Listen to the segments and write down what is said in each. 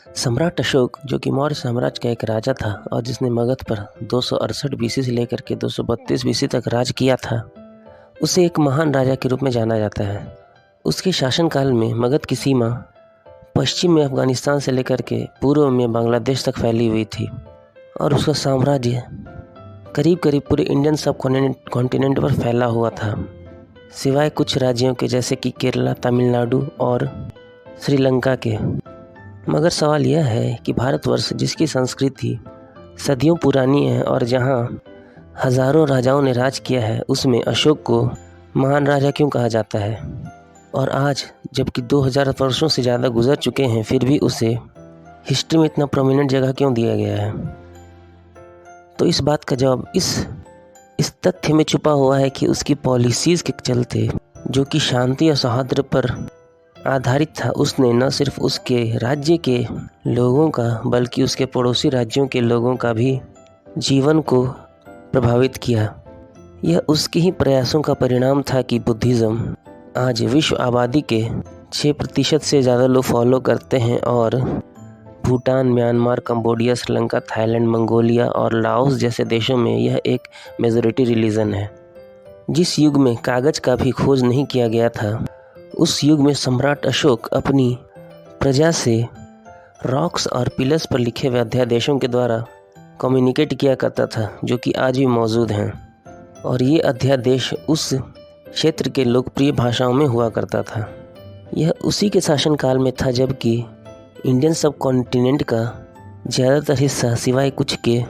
सम्राट अशोक, जो कि मौर्य साम्राज्य का एक राजा था और जिसने मगध पर 268 बीसी से लेकर के 232 बीसी तक राज किया था, उसे एक महान राजा के रूप में जाना जाता है। उसके शासनकाल में मगध की सीमा पश्चिम में अफगानिस्तान से लेकर के पूर्व में बांग्लादेश तक फैली हुई थी और उसका साम्राज्य करीब करीब पूरे इंडियन सब कॉन्टिनेंट पर फैला हुआ था, सिवाय कुछ राज्यों के जैसे कि केरला, तमिलनाडु और श्रीलंका के। मगर सवाल यह है कि भारतवर्ष, जिसकी संस्कृति सदियों पुरानी है और जहां हजारों राजाओं ने राज किया है, उसमें अशोक को महान राजा क्यों कहा जाता है? और आज जबकि 2000 वर्षों से ज़्यादा गुजर चुके हैं, फिर भी उसे हिस्ट्री में इतना प्रोमिनेंट जगह क्यों दिया गया है? तो इस बात का जवाब इस तथ्य में छुपा हुआ है कि उसकी पॉलिसीज़ के चलते, जो कि शांति और सौहार्द पर आधारित था, उसने न सिर्फ उसके राज्य के लोगों का बल्कि उसके पड़ोसी राज्यों के लोगों का भी जीवन को प्रभावित किया। यह उसके ही प्रयासों का परिणाम था कि बुद्धिज़्म आज विश्व आबादी के 6% से ज़्यादा लोग फॉलो करते हैं और Bhutan, Myanmar, Cambodia, Sri Lanka, Thailand, Mongolia और लाओस जैसे देशों में यह एक मेजॉरिटी रिलीजन है। जिस युग में कागज़ का भी खोज नहीं किया गया था, उस युग में सम्राट अशोक अपनी प्रजा से रॉक्स और पिलर्स पर लिखे हुए अध्यादेशों के द्वारा कम्युनिकेट किया करता था, जो कि आज भी मौजूद हैं। और ये अध्यादेश उस क्षेत्र के लोकप्रिय भाषाओं में हुआ करता था। यह उसी के शासनकाल में था जबकि इंडियन सब कॉन्टिनेंट का ज़्यादातर हिस्सा सिवाय कुछ के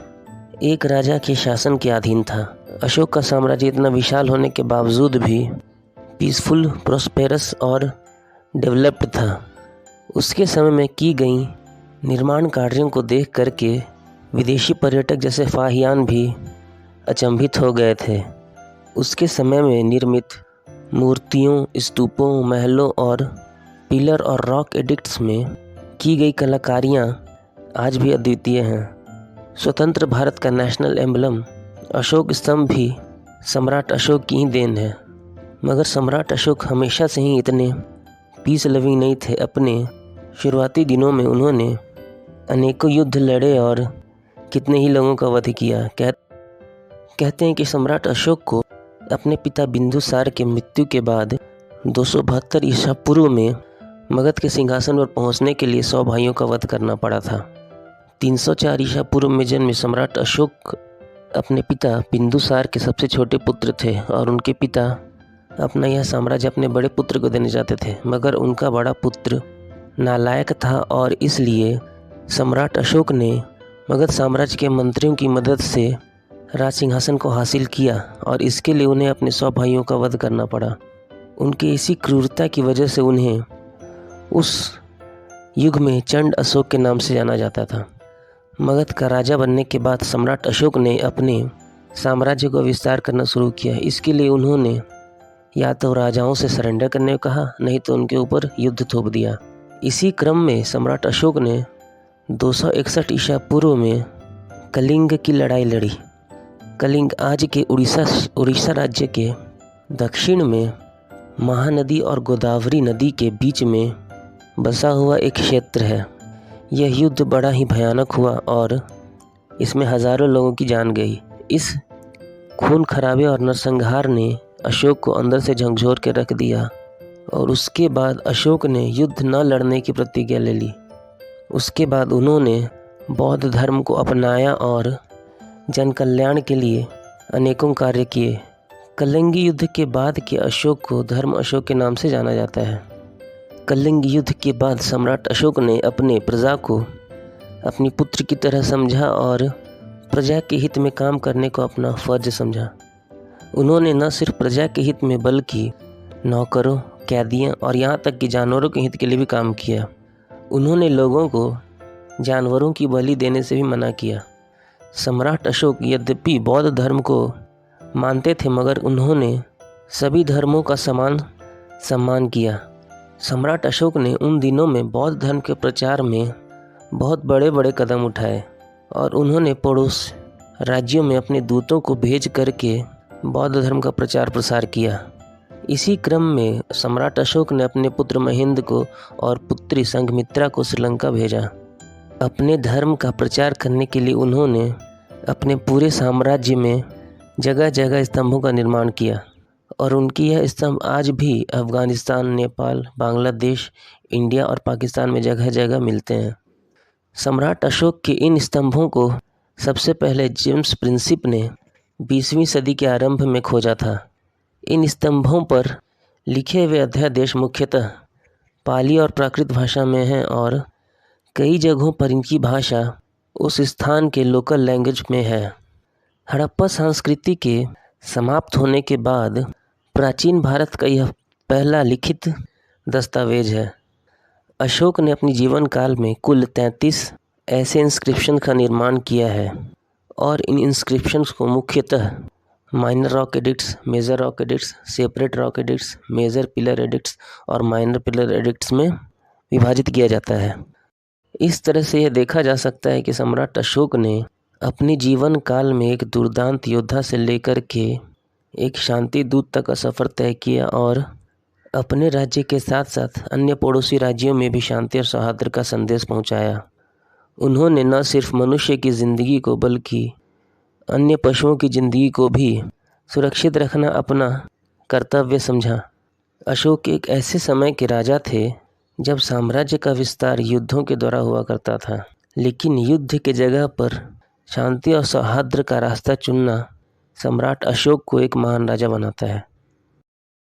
एक राजा के शासन के अधीन था। अशोक का साम्राज्य इतना विशाल होने के बावजूद भी पीसफुल, प्रॉस्पेरस और डेवलप्ड था। उसके समय में की गई निर्माण कार्यों को देख करके विदेशी पर्यटक जैसे फाहियान भी अचंभित हो गए थे। उसके समय में निर्मित मूर्तियों, स्तूपों, महलों और पिलर और रॉक एडिक्ट्स में की गई कलाकारियाँ आज भी अद्वितीय हैं। स्वतंत्र भारत का नेशनल एम्बलम अशोक स्तंभ भी सम्राट अशोक की ही देन है। मगर सम्राट अशोक हमेशा से ही इतने पीस लविंग नहीं थे। अपने शुरुआती दिनों में उन्होंने अनेकों युद्ध लड़े और कितने ही लोगों का वध किया। कहते हैं कि सम्राट अशोक को अपने पिता बिंदुसार के मृत्यु के बाद 272 ईसा पूर्व में मगध के सिंहासन पर पहुंचने के लिए 100 भाइयों का वध करना पड़ा था। 304 ईसा पूर्व में जन्मे सम्राट अशोक अपने पिता बिंदुसार के सबसे छोटे पुत्र थे और उनके पिता अपना यह साम्राज्य अपने बड़े पुत्र को देना चाहते थे। मगर उनका बड़ा पुत्र नालायक था और इसलिए सम्राट अशोक ने मगध साम्राज्य के मंत्रियों की मदद से राज सिंहासन को हासिल किया और इसके लिए उन्हें अपने 100 भाइयों का वध करना पड़ा। उनके इसी क्रूरता की वजह से उन्हें उस युग में चंड अशोक के नाम से जाना जाता था। मगध का राजा बनने के बाद सम्राट अशोक ने अपने साम्राज्य को विस्तार करना शुरू किया। इसके लिए उन्होंने या तो राजाओं से सरेंडर करने को कहा, नहीं तो उनके ऊपर युद्ध थोप दिया। इसी क्रम में सम्राट अशोक ने 261 ईसा पूर्व में कलिंग की लड़ाई लड़ी। कलिंग आज के उड़ीसा राज्य के दक्षिण में महानदी और गोदावरी नदी के बीच में बसा हुआ एक क्षेत्र है। यह युद्ध बड़ा ही भयानक हुआ और इसमें हजारों लोगों की जान गई। इस खून खराबे और नरसंहार ने अशोक को अंदर से झकझोर के रख दिया और उसके बाद अशोक ने युद्ध न लड़ने की प्रतिज्ञा ले ली। उसके बाद उन्होंने बौद्ध धर्म को अपनाया और जन कल्याण के लिए अनेकों कार्य किए। कलिंगी युद्ध के बाद के अशोक को धर्म अशोक के नाम से जाना जाता है। कलिंग युद्ध के बाद सम्राट अशोक ने अपने प्रजा को अपनी पुत्र की तरह समझा और प्रजा के हित में काम करने को अपना फर्ज समझा। उन्होंने न सिर्फ प्रजा के हित में बल्कि नौकरों, कैदियों और यहाँ तक कि जानवरों के हित के लिए भी काम किया। उन्होंने लोगों को जानवरों की बलि देने से भी मना किया। सम्राट अशोक यद्यपि बौद्ध धर्म को मानते थे, मगर उन्होंने सभी धर्मों का समान सम्मान किया। सम्राट अशोक ने उन दिनों में बौद्ध धर्म के प्रचार में बहुत बड़े बड़े कदम उठाए और उन्होंने पड़ोस राज्यों में अपने दूतों को भेज करके बौद्ध धर्म का प्रचार प्रसार किया। इसी क्रम में सम्राट अशोक ने अपने पुत्र महेंद्र को और पुत्री संघमित्रा को श्रीलंका भेजा। अपने धर्म का प्रचार करने के लिए उन्होंने अपने पूरे साम्राज्य में जगह जगह स्तंभों का निर्माण किया और उनकी यह स्तंभ आज भी अफ़गानिस्तान, नेपाल, बांग्लादेश, इंडिया और पाकिस्तान में जगह जगह मिलते हैं। सम्राट अशोक के इन स्तंभों को सबसे पहले जेम्स प्रिंसिप ने 20वीं सदी के आरंभ में खोजा था। इन स्तंभों पर लिखे हुए अध्यादेश मुख्यतः पाली और प्राकृत भाषा में हैं और कई जगहों पर इनकी भाषा उस स्थान के लोकल लैंग्वेज में है। हड़प्पा संस्कृति के समाप्त होने के बाद प्राचीन भारत का यह पहला लिखित दस्तावेज है। अशोक ने अपने जीवन काल में कुल 33 ऐसे इंस्क्रिप्शन का निर्माण किया है और इन इंस्क्रिप्शंस को मुख्यतः minor rock edicts, major rock edicts, separate rock edicts, major pillar edicts और माइनर पिलर एडिक्ट्स में विभाजित किया जाता है। इस तरह से यह देखा जा सकता है कि सम्राट अशोक ने अपने जीवन काल में एक दुर्दांत योद्धा से लेकर के एक शांति दूत तक का सफ़र तय किया और अपने राज्य के साथ साथ अन्य पड़ोसी राज्यों में भी शांति और सौहार्द का संदेश पहुंचाया। उन्होंने न सिर्फ मनुष्य की ज़िंदगी को बल्कि अन्य पशुओं की ज़िंदगी को भी सुरक्षित रखना अपना कर्तव्य समझा। अशोक एक ऐसे समय के राजा थे जब साम्राज्य का विस्तार युद्धों के द्वारा हुआ करता था, लेकिन युद्ध के जगह पर शांति और सौहार्द का रास्ता चुनना सम्राट अशोक को एक महान राजा बनाता है।